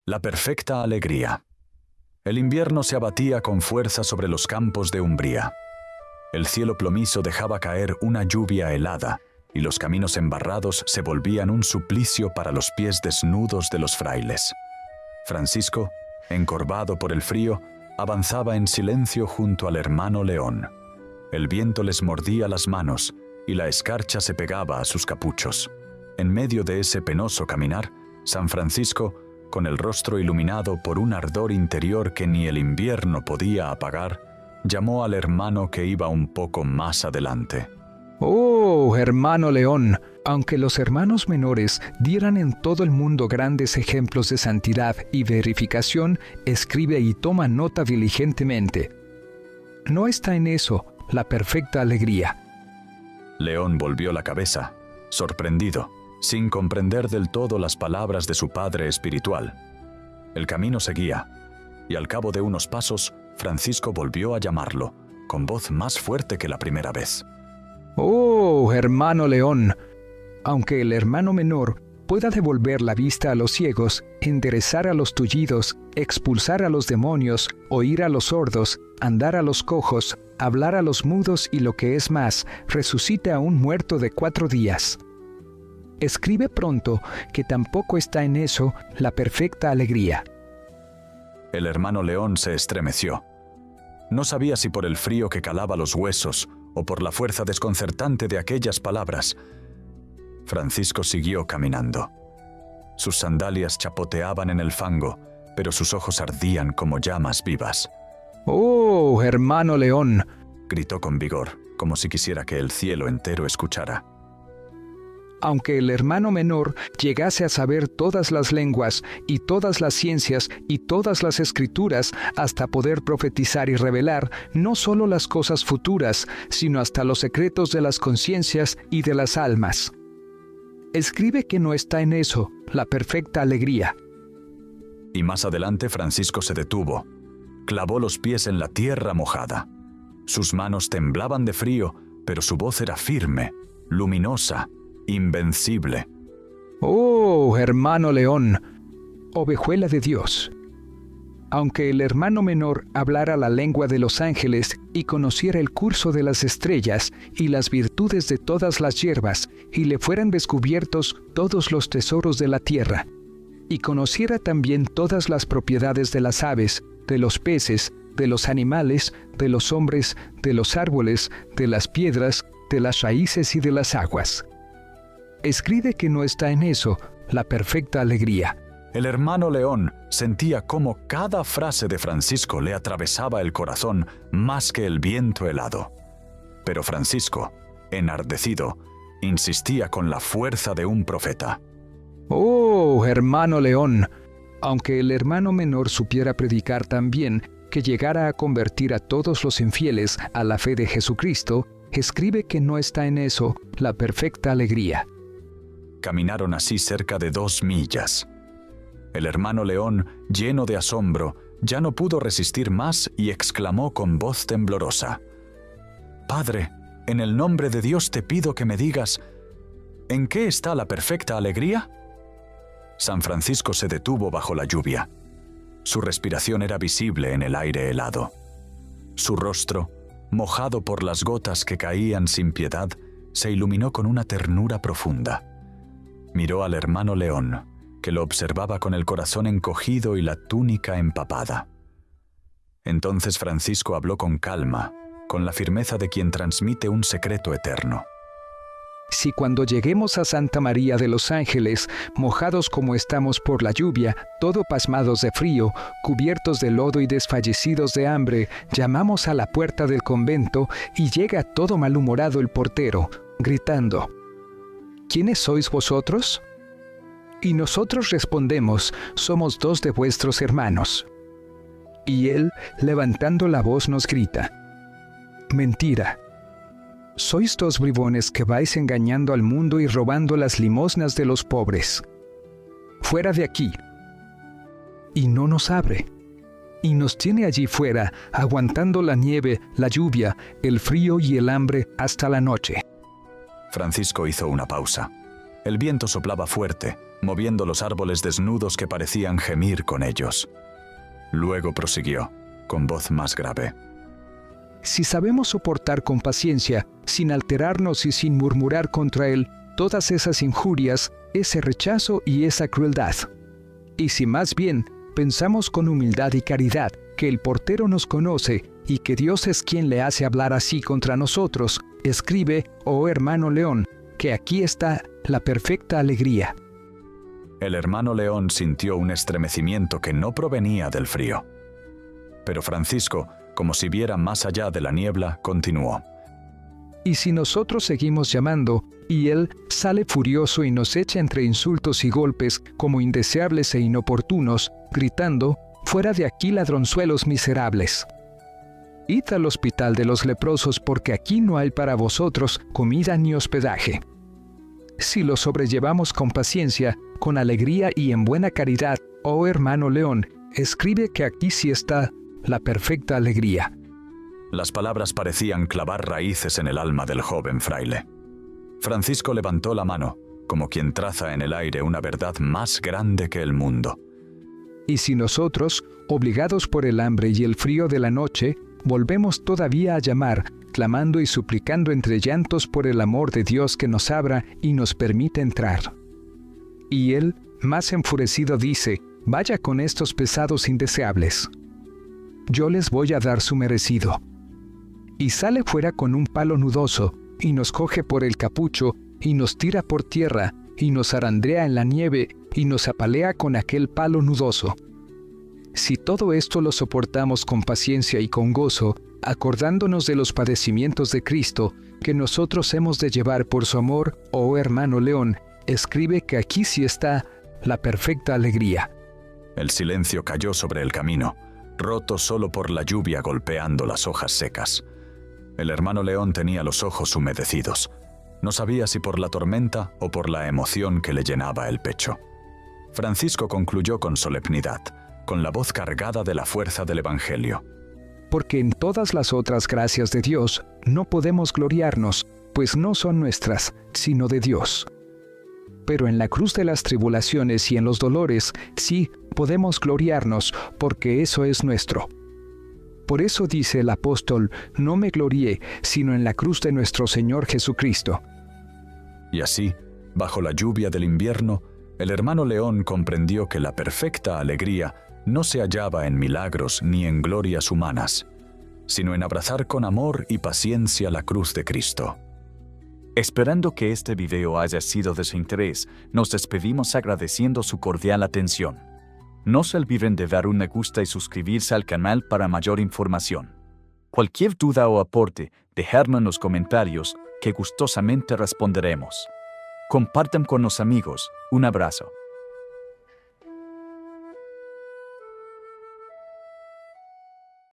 La perfecta alegría. El invierno se abatía con fuerza sobre los campos de Umbría. El cielo plomizo dejaba caer una lluvia helada, y los caminos embarrados se volvían un suplicio para los pies desnudos de los frailes. Francisco, encorvado por el frío, avanzaba en silencio junto al hermano León. El viento les mordía las manos, y la escarcha se pegaba a sus capuchos. En medio de ese penoso caminar, San Francisco, con el rostro iluminado por un ardor interior que ni el invierno podía apagar, llamó al hermano que iba un poco más adelante. ¡Oh, hermano León! Aunque los hermanos menores dieran en todo el mundo grandes ejemplos de santidad y verificación, escribe y toma nota diligentemente. No está en eso la perfecta alegría. León volvió la cabeza, sorprendido, sin comprender del todo las palabras de su padre espiritual. El camino seguía, y al cabo de unos pasos, Francisco volvió a llamarlo, con voz más fuerte que la primera vez. ¡Oh, hermano León! Aunque el hermano menor pueda devolver la vista a los ciegos, enderezar a los tullidos, expulsar a los demonios, oír a los sordos, andar a los cojos, hablar a los mudos y lo que es más, resucite a un muerto de 4 días. Escribe pronto que tampoco está en eso la perfecta alegría. El hermano León se estremeció. No sabía si por el frío que calaba los huesos o por la fuerza desconcertante de aquellas palabras. Francisco siguió caminando. Sus sandalias chapoteaban en el fango, pero sus ojos ardían como llamas vivas. ¡Oh, hermano León!, gritó con vigor, como si quisiera que el cielo entero escuchara. Aunque el hermano menor llegase a saber todas las lenguas y todas las ciencias y todas las escrituras, hasta poder profetizar y revelar no solo las cosas futuras, sino hasta los secretos de las conciencias y de las almas. Escribe que no está en eso la perfecta alegría. Y más adelante Francisco se detuvo, clavó los pies en la tierra mojada. Sus manos temblaban de frío, pero su voz era firme, luminosa, invencible. ¡Oh, hermano León! Ovejuela de Dios. Aunque el hermano menor hablara la lengua de los ángeles y conociera el curso de las estrellas y las virtudes de todas las hierbas, y le fueran descubiertos todos los tesoros de la tierra, y conociera también todas las propiedades de las aves, de los peces, de los animales, de los hombres, de los árboles, de las piedras, de las raíces y de las aguas. Escribe que no está en eso la perfecta alegría. El hermano León sentía cómo cada frase de Francisco le atravesaba el corazón más que el viento helado. Pero Francisco, enardecido, insistía con la fuerza de un profeta. ¡Oh, hermano León! Aunque el hermano menor supiera predicar tan bien que llegara a convertir a todos los infieles a la fe de Jesucristo, escribe que no está en eso la perfecta alegría. Caminaron así cerca de 2 millas. El hermano León, lleno de asombro, ya no pudo resistir más y exclamó con voz temblorosa: «Padre, en el nombre de Dios te pido que me digas, ¿en qué está la perfecta alegría?». San Francisco se detuvo bajo la lluvia. Su respiración era visible en el aire helado. Su rostro, mojado por las gotas que caían sin piedad, se iluminó con una ternura profunda. Miró al hermano León, que lo observaba con el corazón encogido y la túnica empapada. Entonces Francisco habló con calma, con la firmeza de quien transmite un secreto eterno. Si cuando lleguemos a Santa María de los Ángeles, mojados como estamos por la lluvia, todo pasmados de frío, cubiertos de lodo y desfallecidos de hambre, llamamos a la puerta del convento y llega todo malhumorado el portero, gritando: ¿quiénes sois vosotros? Y nosotros respondemos: somos 2 de vuestros hermanos. Y él, levantando la voz, nos grita: mentira. Sois 2 bribones que vais engañando al mundo y robando las limosnas de los pobres. Fuera de aquí. Y no nos abre. Y nos tiene allí fuera, aguantando la nieve, la lluvia, el frío y el hambre hasta la noche. Francisco hizo una pausa. El viento soplaba fuerte, moviendo los árboles desnudos que parecían gemir con ellos. Luego prosiguió, con voz más grave. Si sabemos soportar con paciencia, sin alterarnos y sin murmurar contra Él, todas esas injurias, ese rechazo y esa crueldad. Y si más bien pensamos con humildad y caridad que el portero nos conoce y que Dios es quien le hace hablar así contra nosotros, escribe, oh hermano León, que aquí está la perfecta alegría. El hermano León sintió un estremecimiento que no provenía del frío. Pero Francisco, como si viera más allá de la niebla, continuó. Y si nosotros seguimos llamando, y Él sale furioso y nos echa entre insultos y golpes como indeseables e inoportunos, gritando, fuera de aquí ladronzuelos miserables. Id al hospital de los leprosos porque aquí no hay para vosotros comida ni hospedaje. Si lo sobrellevamos con paciencia, con alegría y en buena caridad, oh hermano León, escribe que aquí sí está la perfecta alegría. Las palabras parecían clavar raíces en el alma del joven fraile. Francisco levantó la mano, como quien traza en el aire una verdad más grande que el mundo. Y si nosotros, obligados por el hambre y el frío de la noche, volvemos todavía a llamar, clamando y suplicando entre llantos por el amor de Dios que nos abra y nos permita entrar. Y Él, más enfurecido, dice, vaya con estos pesados indeseables. Yo les voy a dar su merecido. Y sale fuera con un palo nudoso, y nos coge por el capucho, y nos tira por tierra, y nos zarandea en la nieve, y nos apalea con aquel palo nudoso. Si todo esto lo soportamos con paciencia y con gozo, acordándonos de los padecimientos de Cristo, que nosotros hemos de llevar por su amor, oh hermano León, escribe que aquí sí está la perfecta alegría. El silencio cayó sobre el camino, roto solo por la lluvia golpeando las hojas secas. El hermano León tenía los ojos humedecidos. No sabía si por la tormenta o por la emoción que le llenaba el pecho. Francisco concluyó con solemnidad, con la voz cargada de la fuerza del Evangelio. Porque en todas las otras gracias de Dios no podemos gloriarnos, pues no son nuestras, sino de Dios. Pero en la cruz de las tribulaciones y en los dolores, sí podemos gloriarnos, porque eso es nuestro. Por eso dice el apóstol, no me glorié, sino en la cruz de nuestro Señor Jesucristo. Y así, bajo la lluvia del invierno, el hermano León comprendió que la perfecta alegría no se hallaba en milagros ni en glorias humanas, sino en abrazar con amor y paciencia la cruz de Cristo. Esperando que este video haya sido de su interés, nos despedimos agradeciendo su cordial atención. No se olviden de dar un me gusta y suscribirse al canal para mayor información. Cualquier duda o aporte, dejadlo en los comentarios, que gustosamente responderemos. Compartan con los amigos. Un abrazo.